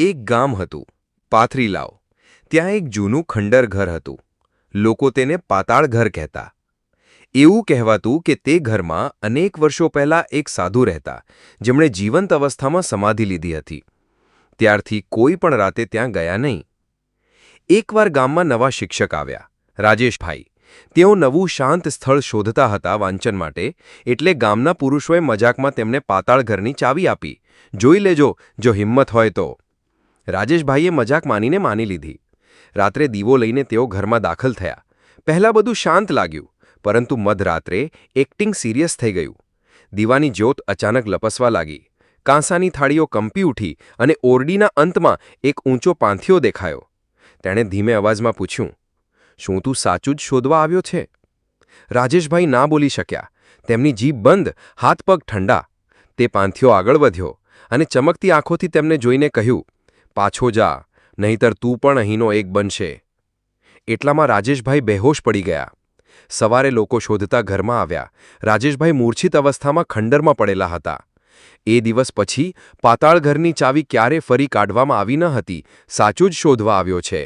એક ગામ હતું, પાથરીલાવ. ત્યાં એક જૂનું ખંડર ઘર હતું. લોકો તેને પાતાળ ઘર કહેતા. એવું કહેવાતું કે તે ઘરમાં અનેક વર્ષો પહેલાં એક સાધુ રહેતા, જેમણે જીવંત અવસ્થામાં સમાધિ લીધી હતી. ત્યારથી કોઈ પણ રાતે ત્યાં ગયા નહીં. એકવાર ગામમાં નવા શિક્ષક આવ્યા, રાજેશભાઈ. તેઓ નવું શાંત સ્થળ શોધતા હતા વાંચન માટે, એટલે ગામના પુરુષોએ મજાકમાં તેમને પાતાળ ઘરની ચાવી આપી. જોઈ લેજો, જો હિંમત હોય તો. રાજેશભાઈએ મજાક માની લીધી. રાત્રે દીવો લઈને તેઓ ઘરમાં દાખલ થયા. પહેલાં બધું શાંત લાગ્યું, પરંતુ મધરાત્રે એક્ટિંગ સિરિયસ થઈ ગયું. દીવાની જ્યોત અચાનક લપસવા લાગી. કાંસાની થાળીઓ કંપી ઉઠી અને ઓરડીના અંતમાં એક ઊંચો પાંથિયો દેખાયો. તેણે ધીમે અવાજમાં પૂછ્યું, શું તું સાચું જ શોધવા આવ્યો છે? રાજેશભાઈ ના બોલી શક્યા. તેમની જીભ બંધ, હાથ પગ ઠંડા. તે પાંથિયો આગળ વધ્યો અને ચમકતી આંખોથી તેમને જોઈને કહ્યું, પાછો જા, નહીંતર તું પણ અહીંનો એક બનશે. એટલામાં રાજેશભાઈ બેહોશ પડી ગયા. સવારે લોકો શોધતા ઘરમાં આવ્યા. રાજેશભાઈ મૂર્છિત અવસ્થામાં ખંડરમાં પડેલા હતા. એ દિવસ પછી પાતાળ ઘરની ચાવી ક્યારે ફરી કાઢવામાં આવી ન હતી. સાચું જ શોધવા આવ્યો છે.